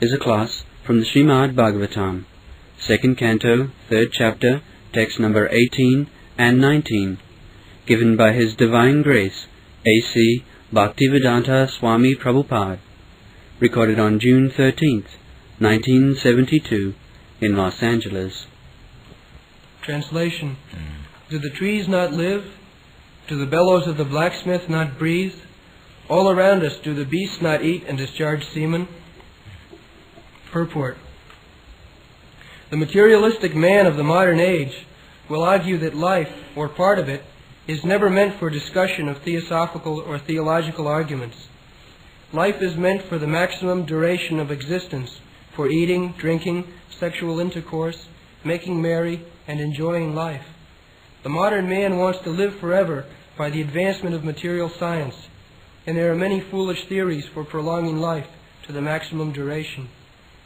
is a class from the Srimad Bhagavatam, 2nd Canto, 3rd Chapter, text number 18 and 19, given by His Divine Grace, A.C. Bhaktivedanta Swami Prabhupada, recorded on June 13th, 1972, in Los Angeles. Translation. Do the trees not live? Do the bellows of the blacksmith not breathe? All around us, do the beasts not eat and discharge semen? Purport. The materialistic man of the modern age will argue that life, or part of it, is never meant for discussion of theosophical or theological arguments. Life is meant for the maximum duration of existence, for eating, drinking, sexual intercourse, making merry, and enjoying life. The modern man wants to live forever by the advancement of material science, and there are many foolish theories for prolonging life to the maximum duration.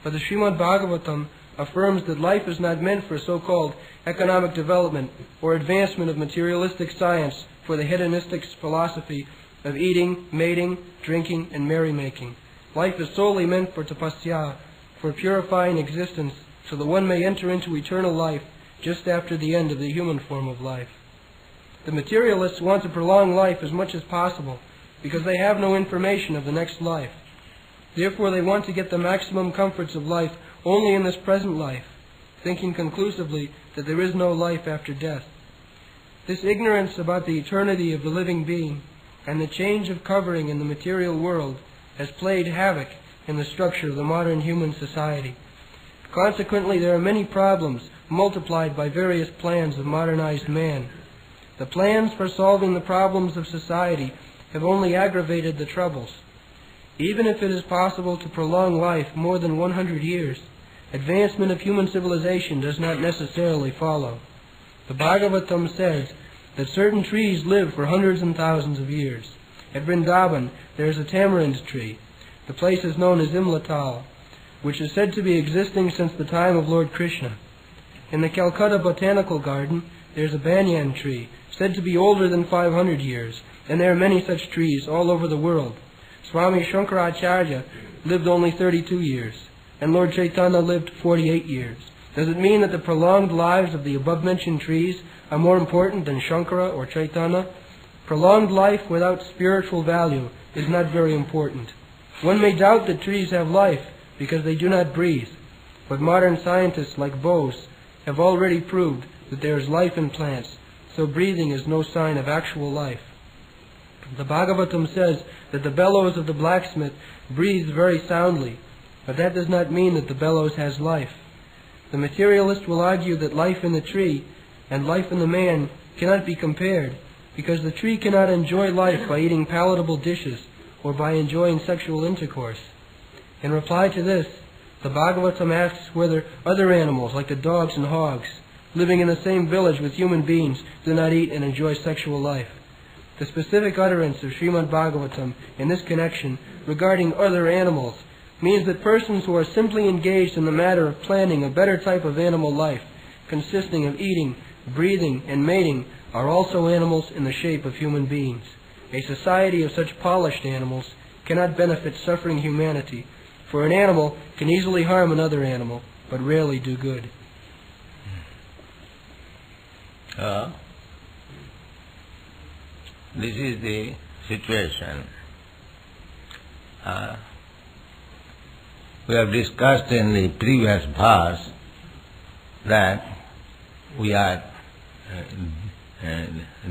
But the Srimad Bhagavatam affirms that life is not meant for so-called economic development or advancement of materialistic science for the hedonistic philosophy of eating, mating, drinking, and merrymaking. Life is solely meant for tapasya, for purifying existence, so that one may enter into eternal life just after the end of the human form of life. The materialists want to prolong life as much as possible because they have no information of the next life. Therefore they want to get the maximum comforts of life only in this present life, thinking conclusively that there is no life after death. This ignorance about the eternity of the living being and the change of covering in the material world has played havoc in the structure of the modern human society. Consequently, there are many problems multiplied by various plans of modernized man. The plans for solving the problems of society have only aggravated the troubles. Even if it is possible to prolong life more than 100 years, advancement of human civilization does not necessarily follow. The Bhagavatam says that certain trees live for hundreds and thousands of years. At Vrindavan, there is a tamarind tree. The place is known as Imlatal, which is said to be existing since the time of Lord Krishna. In the Calcutta Botanical Garden, there is a banyan tree, said to be older than 500 years, and there are many such trees all over the world. Swami Shankaracharya lived only 32 years, and Lord Chaitanya lived 48 years. Does it mean that the prolonged lives of the above-mentioned trees are more important than Shankara or Chaitanya? Prolonged life without spiritual value is not very important. One may doubt that trees have life because they do not breathe, but modern scientists like Bose have already proved that there is life in plants, so breathing is no sign of actual life. The Bhagavatam says that the bellows of the blacksmith breathes very soundly, but that does not mean that the bellows has life. The materialist will argue that life in the tree and life in the man cannot be compared, because the tree cannot enjoy life by eating palatable dishes or by enjoying sexual intercourse. In reply to this, the Bhagavatam asks whether other animals, like the dogs and hogs, living in the same village with human beings, do not eat and enjoy sexual life. The specific utterance of Srimad Bhagavatam in this connection regarding other animals means that persons who are simply engaged in the matter of planning a better type of animal life, consisting of eating, breathing, and mating, are also animals in the shape of human beings. A society of such polished animals cannot benefit suffering humanity, for an animal can easily harm another animal, but rarely do good. This is the situation. We have discussed in the previous verse that we are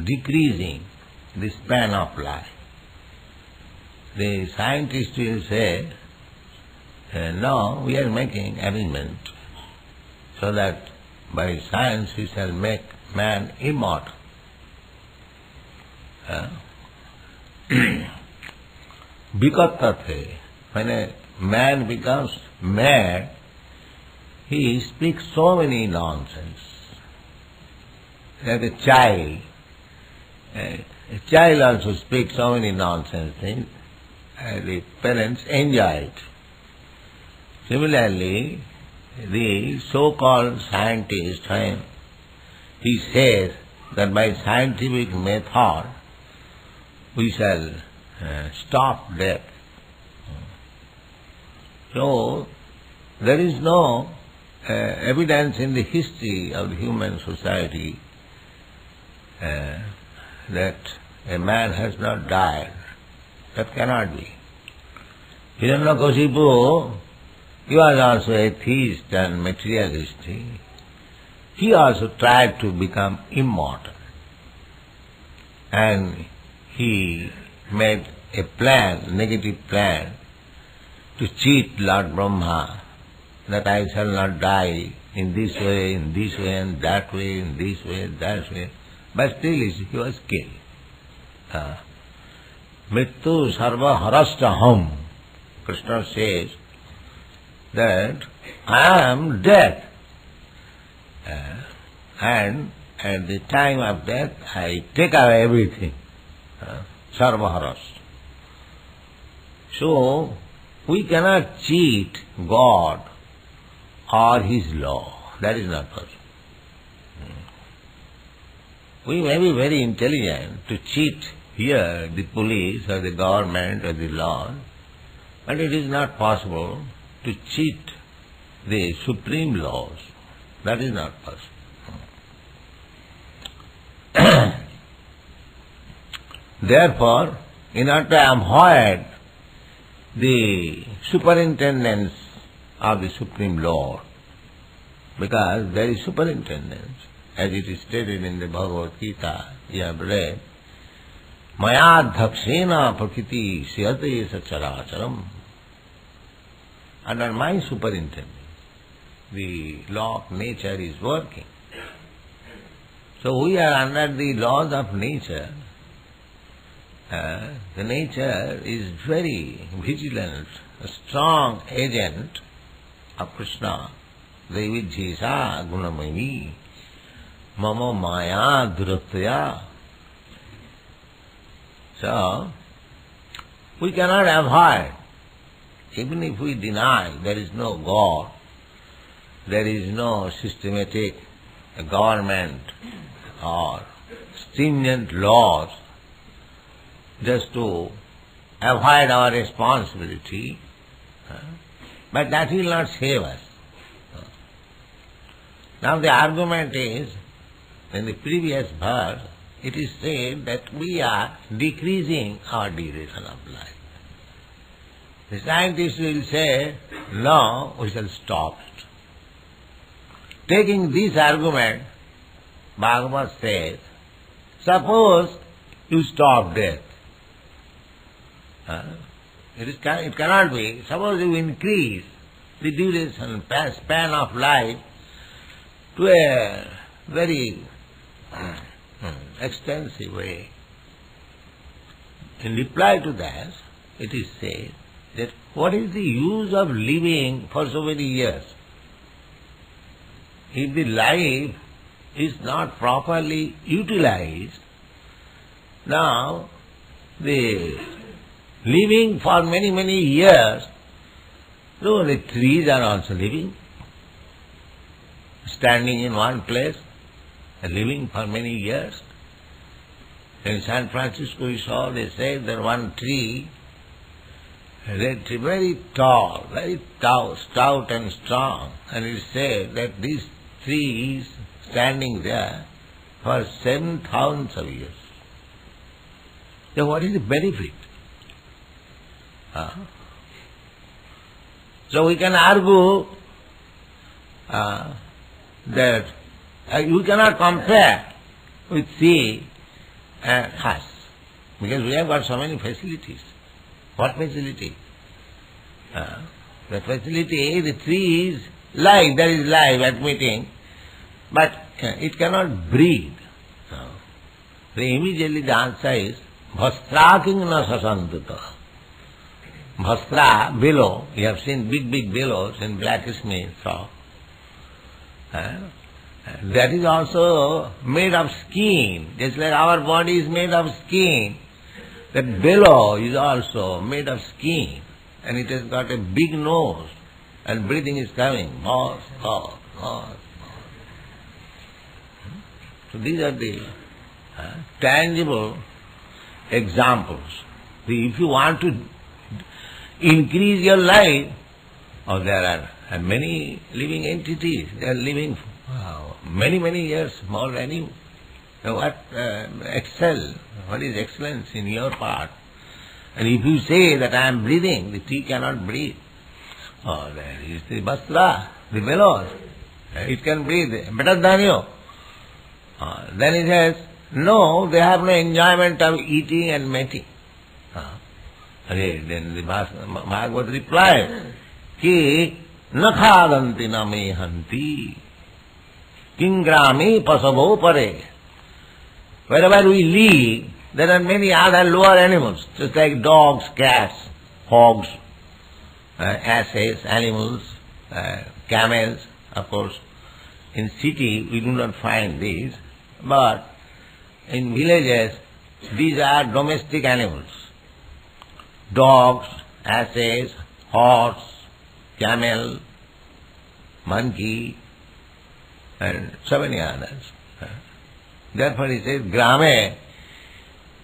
decreasing the span of life. The scientists will say, no, we are making arrangement so that by science we shall make man immortal. Vikattate, when a man becomes mad, he speaks so many nonsense. Like a child also speaks so many nonsense things, the parents enjoy it. Similarly, the so-called scientist, when he says that by scientific method we shall stop death. So, there is no evidence in the history of the human society that a man has not died. That cannot be. Hiranyakashipu, he was also a theist and materialist. He also tried to become immortal. And he made a plan, negative plan, to cheat Lord Brahma, that I shall not die in this way, and that way, in this way, that way. But still he was killed. Mrityu sarva harastaham. Krishna says that I am death. And at the time of death, I take away everything. Sarva haras. So, we cannot cheat God or His law. That is not possible. We may be very intelligent to cheat here the police or the government or the law, but it is not possible to cheat the supreme laws. That is not possible. Therefore, in order to avoid the superintendence of the Supreme Lord, because there is superintendence, as it is stated in the Bhagavad Gita, you have read, Maya dhapsena prakriti siyate sacharacharam. Under my superintendence, the law of nature is working. So we are under the laws of nature. The nature is very vigilant, a strong agent of Krishna. Devidhisa gunamayi mama maya duratya. So, we cannot avoid, even if we deny there is no God, there is no systematic government or stringent laws, just to avoid our responsibility, but that will not save us. Now the argument is, in the previous verse, it is said that we are decreasing our duration of life. The scientists will say, no, we shall stop it. Taking this argument, Bhagavad says, suppose you stop death. It cannot be. Suppose you increase the duration, span of life to a very extensive way. In reply to that, it is said that what is the use of living for so many years? If the life is not properly utilized, now the living for many, many years, so the trees are also living, standing in one place, living for many years. In San Francisco we saw, they say that one tree, very tall, very stout and strong, and it is said that this tree is standing there for 7,000 of years. So what is the benefit? So we can argue that you cannot compare with sea and us, because we have got so many facilities. What facility? The facility, the tree is life, there is life admitting, but it cannot breathe. So immediately the answer is, Bhastra king na sasantata. Bhastra, bellow, you have seen big bellows in blacksmith shop. That is also made of skin, just like our body is made of skin. That bellow is also made of skin, and it has got a big nose, and breathing is coming. So these are the tangible examples. If you want to increase your life, or there are many living entities. They are living many, many years more than you. So what what is excellence in your part? And if you say that I am breathing, the tree cannot breathe. Oh, there is the bastra, the bellows. It can breathe better than you. Then he says, no, they have no enjoyment of eating and mating. Then the Bhagavad replies, Ki na khadanti na mehanti kingrami pasavo pare. Wherever we live, there are many other lower animals, just like dogs, cats, hogs, asses, animals, camels, of course. In city we do not find these, but in villages these are domestic animals. Dogs, asses, horse, camel, monkey, and so many others. Therefore he says, Grame,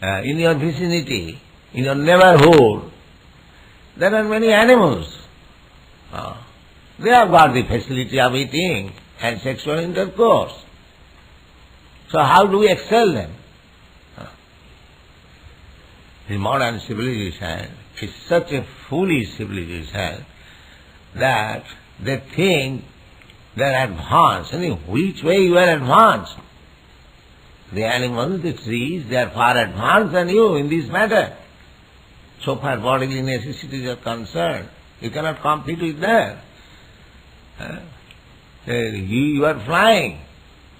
in your vicinity, in your neighborhood, there are many animals. They have got the facility of eating and sexual intercourse. So how do we excel them? The modern civilization is such a foolish civilization that they think they are advanced. And in which way you are advanced? The animals, the trees, they are far advanced than you in this matter. So far bodily necessities are concerned, you cannot compete with them. You are flying,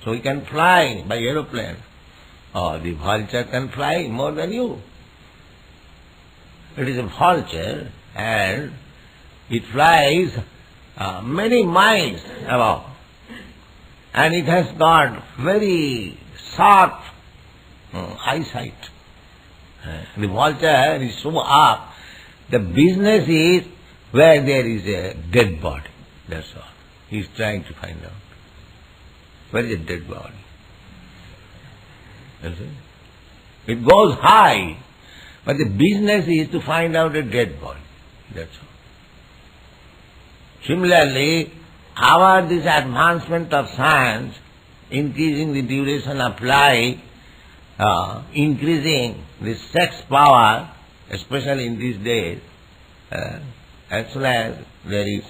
so you can fly by aeroplane. Or the vulture can fly more than you. It is a vulture and it flies many miles above. And it has got very sharp eyesight. The vulture is so up, the business is where there is a dead body. That's all. He is trying to find out. Where is a dead body? You see? It goes high, but the business is to find out a dead body. That's all. Similarly, this advancement of science, increasing the duration of life, increasing the sex power, especially in these days, as soon as there is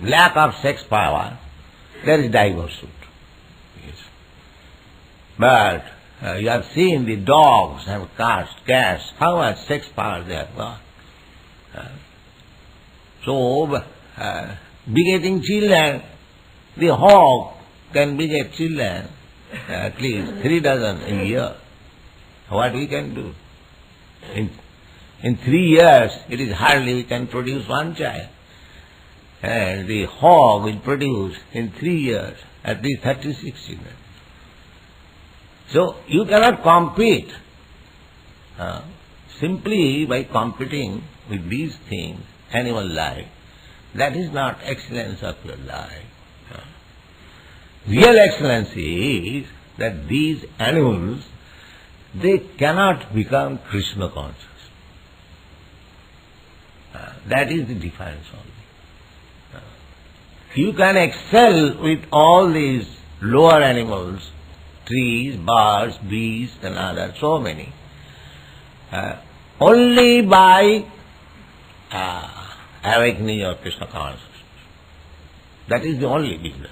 lack of sex power, there is divorce suit. Yes. But you have seen the dogs and cats, how much sex power they have got. So, begetting children, the hog can beget children, at least 3 dozen a year. What we can do? In 3 years, it is hardly we can produce one child. And the hog will produce in 3 years at least 36 children. So you cannot compete simply by competing with these things, animal life. That is not excellence of your life. Real excellence is that these animals, they cannot become Krishna conscious. That is the difference only. You can excel with all these lower animals, trees, birds, beasts and others, so many, only by awakening your Krishna consciousness. That is the only business.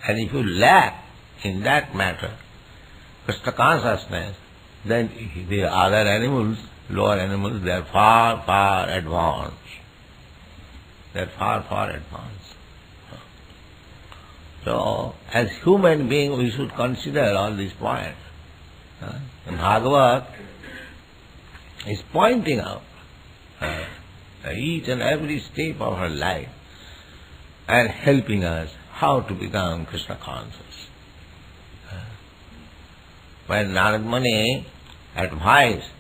And if you lack in that matter Krishna consciousness, then the other animals, lower animals, they are far, far advanced. They are far, far advanced. So, as human beings, we should consider all these points. And Bhagavad is pointing out each and every step of our life and helping us how to become Krishna conscious. When Narad Muni advised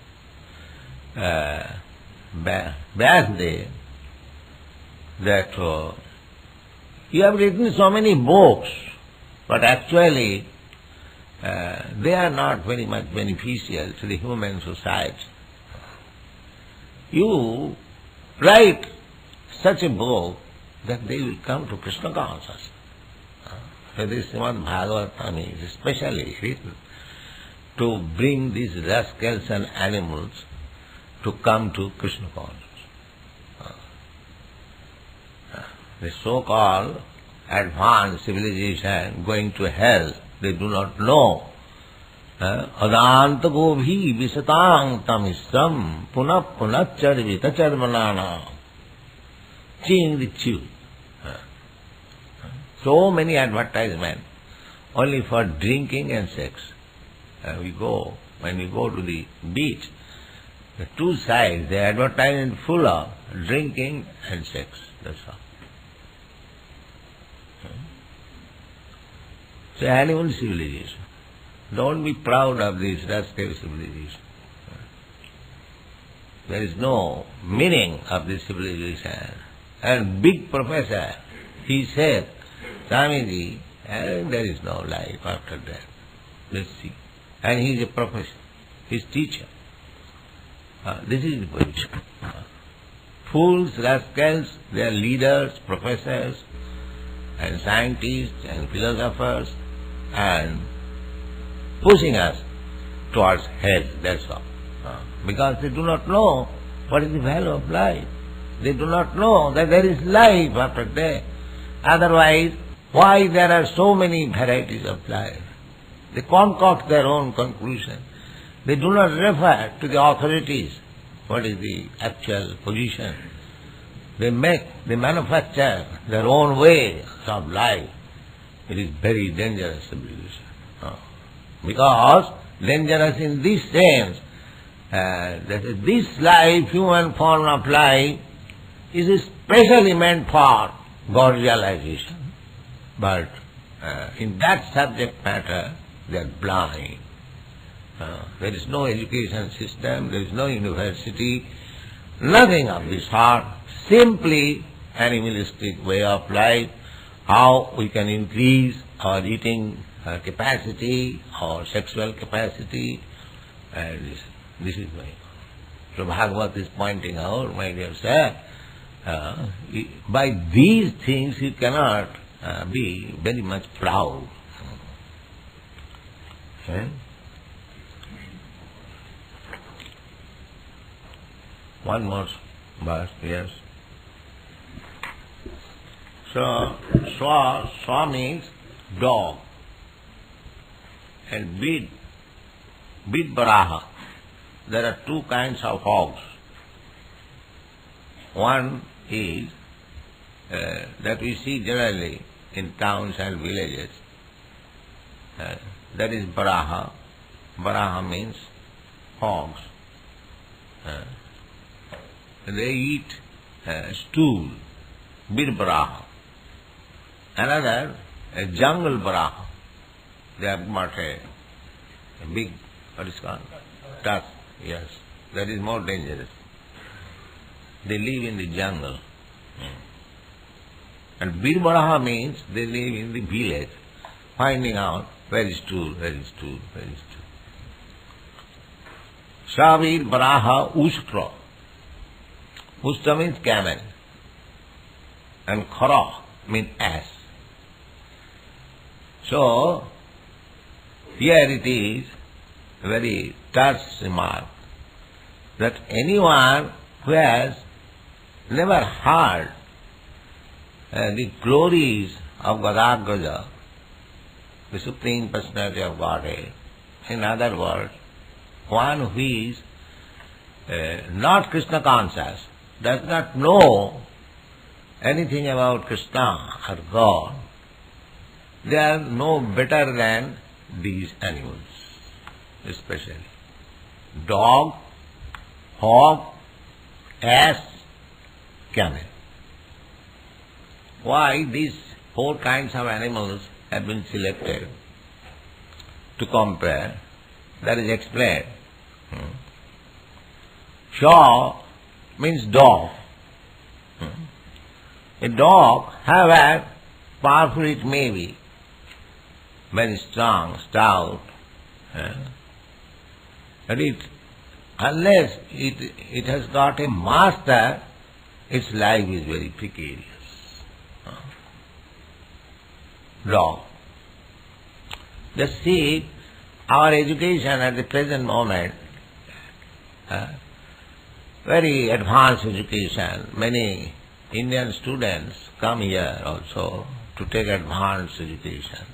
Vyasdev that you have written so many books, but actually they are not very much beneficial to the human society. you write such a book that they will come to Krishna consciousness. So this Srimad Bhagavatam is especially written to bring these rascals and animals to come to Krishna consciousness. The so-called advanced civilization going to hell, they do not know. Adanta gobhi visatang tamistam punap punacharvita charmanana. Chewing the chew. So many advertisements only for drinking and sex. When we go to the beach, the two sides, the advertisement full of drinking and sex. That's all. It's an animal civilization. Don't be proud of this rascal civilization. There is no meaning of this civilization. And big professor, he said, Swamiji, there is no life after death. Let's see. And he is a professor, he is teacher. This is the position. Fools, rascals, they are leaders, professors, and scientists and philosophers, and pushing us towards hell, that's all. Because they do not know what is the value of life. They do not know that there is life after death. Otherwise, why there are so many varieties of life? They concoct their own conclusion. They do not refer to the authorities, what is the actual position. They manufacture their own way of life. It is very dangerous civilization. Because dangerous in this sense, that this life, human form of life, is especially meant for God realization. But in that subject matter, they are blind. There is no education system, there is no university, nothing of this sort, simply animalistic way of life, how we can increase our eating capacity, our sexual capacity, and this is going on. So Bhagavat is pointing out, my dear sir, by these things you cannot be very much proud. One more verse, yes. So, swa means dog, and bid baraha. There are two kinds of hogs. One is that we see generally in towns and villages. That is baraha. Baraha means hogs. They eat stool, bir baraha. Another, a jungle baraha. They have got a big, what is called? Tusk, yes. That is more dangerous. They live in the jungle. And bir baraha means they live in the village, finding out where is stool, where is stool, where is stool. Shavir baraha ushtra. Ushtra means camel. And khara means ass. So, here it is a very terse remark that anyone who has never heard the glories of Gadagraja, the Supreme Personality of Godhead, in other words, one who is not Krishna conscious, does not know anything about Krishna or God, they are no better than these animals, especially dog, hog, ass, camel. Why these four kinds of animals have been selected to compare, that is explained. Shaw means dog. A dog, however powerful it may be, very strong, stout, but it unless it has got a master, its life is very precarious. Dog. Just see our education at the present moment, very advanced education. Many Indian students come here also to take advanced education.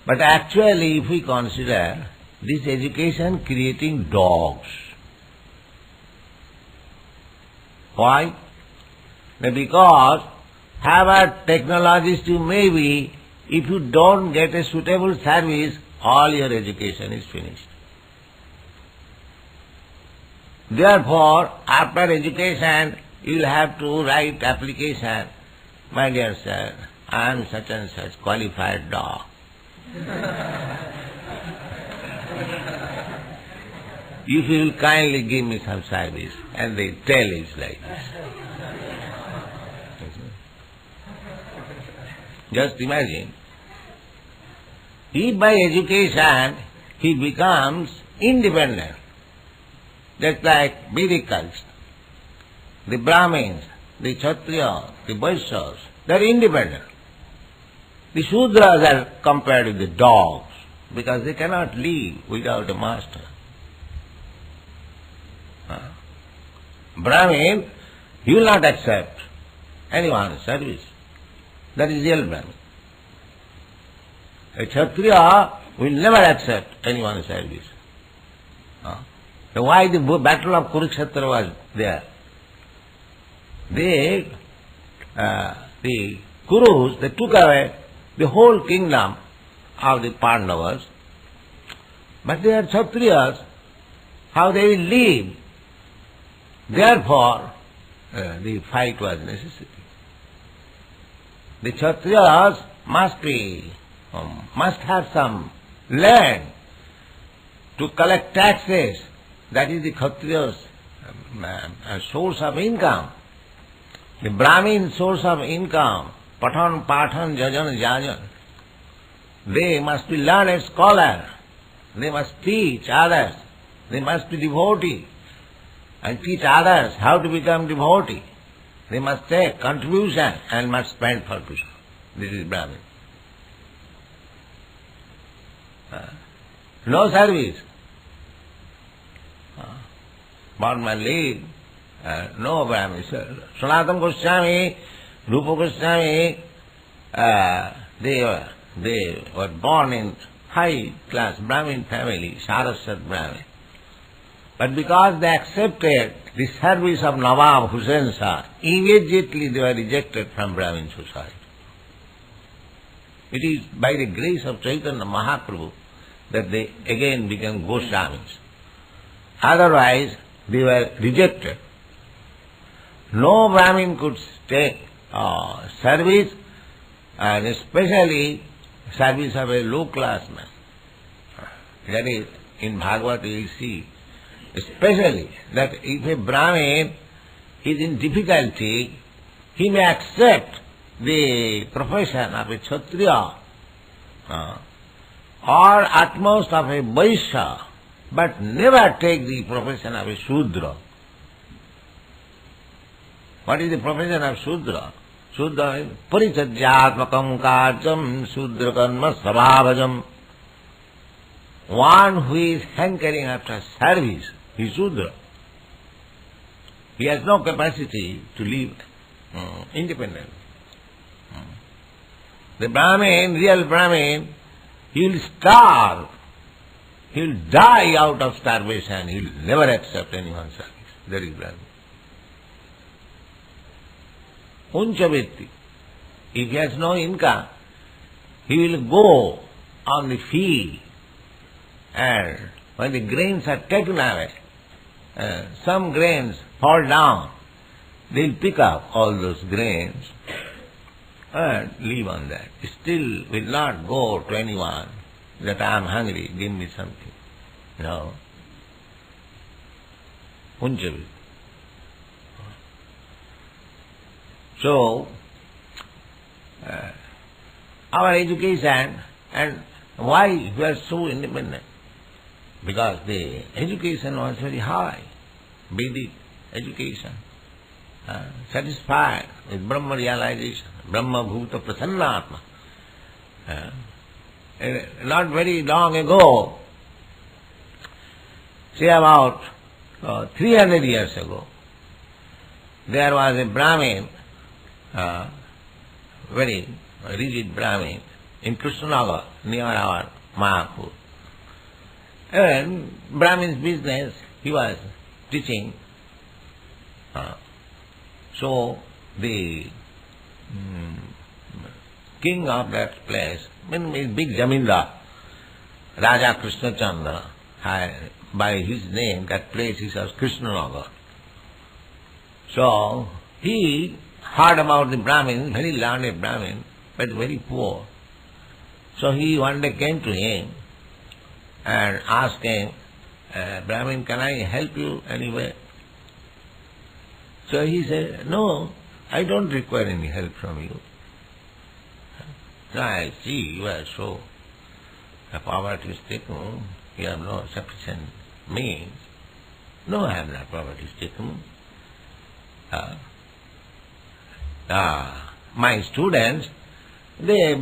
But actually, if we consider this education creating dogs. Why? Because however technologist you may be, if you don't get a suitable service, all your education is finished. Therefore, after education, you will have to write application. My dear sir, I am such and such qualified dog. If you will kindly give me some service, and they tell it like this. Just imagine, if by education he becomes independent, just like Vedic culture, the Brahmins, the Kshatriyas, the Vaishyas, they are independent. The Shudras are compared with the dogs because they cannot live without a master. Brahmin, he will not accept anyone's service. That is real Brahmin. A Kshatriya will never accept anyone's service. So why the battle of Kurukshetra was there? The Kurus, they took away the whole kingdom of the Pandavas, but they are Kshatriyas, how they will live? Therefore, the fight was necessary. The Kshatriyas must have some land to collect taxes. That is the Kshatriya's source of income. The Brahmin source of income, Patan, Jajan, Jajan. They must be learned scholar. They must teach others. They must be devotee and teach others how to become devotee. They must take contribution and must spend for Krishna. This is Brahmin. No service. Normally, no Brahmin. Sanatana Goswami, Rupa Goswami, they were born in high class Brahmin family, Saraswat Brahmin. But because they accepted the service of Nawab Hussain Shah, immediately they were rejected from Brahmin society. It is by the grace of Chaitanya Mahaprabhu that they again became Goswamis. Otherwise, they were rejected. No Brahmin could take service, and especially service of a low class man. That is, in Bhagavad we see, especially that if a Brahmin is in difficulty, he may accept the profession of a Kshatriya or at most of a Vaishya, but never take the profession of a Shudra. What is the profession of Shudra? Shudra is Parichajyatmakam karjam Shudra karma svabhajam. One who is hankering after service is Shudra. He has no capacity to live independently. The Brahmin, real Brahmin, he will starve. He will die out of starvation. He will never accept anyone's service. That is Brahmin. Unchavetti. If he has no income, he will go on the field, and when the grains are taken away, some grains fall down, they will pick up all those grains and live on that. Still will not go to anyone that I am hungry, give me something. No. Unchavetti. So, our education, and why we are so independent? because the education was very high, Vedic education, satisfied with Brahma realization, Brahma Bhuta Prasannatma. Not very long ago, say about 300 years ago, there was a Brahmin, very rigid Brahmin, in Krishnanagar, near our Mayapur. And Brahmin's business, he was teaching. So the king of that place, big Jamindar, Raja Krishna Chandra, by his name, that place is called Krishnanagar. So he heard about the Brahmin, very learned Brahmin, but very poor. So he one day came to him and asked him, Brahmin, can I help you anyway? So he said, no, I don't require any help from you. So I see you are so poverty-stricken, you have no sufficient means. No, I am not poverty-stricken. My students, they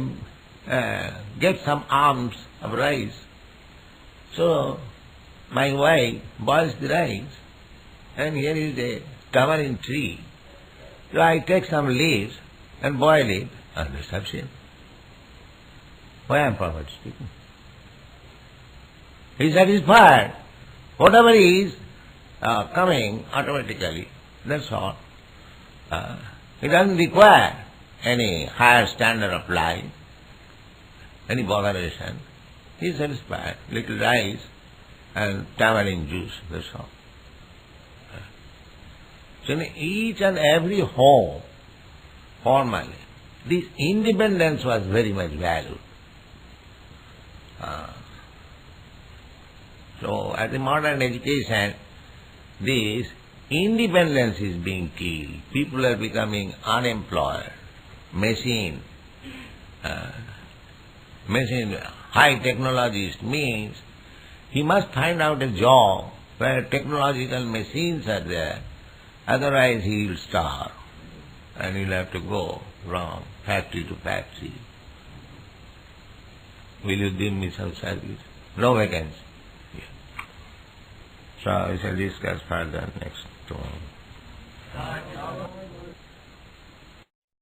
get some alms of rice. So my wife boils the rice, and here is a tamarind tree. So I take some leaves and boil it, and that's sufficient. Why I am poverty-stricken? He is satisfied. Whatever is coming automatically, that's all. He doesn't require any higher standard of life, any botheration. He is satisfied. Little rice and tamarind juice, that's all. So in each and every home, formerly, this independence was very much valued. So at the modern education, this independence is being killed. People are becoming unemployed. Machine, high technologist means he must find out a job where technological machines are there, otherwise he will starve and he'll have to go from factory to factory. Will you give me some service? No vacancy. Yeah. So we shall discuss further next tomorrow.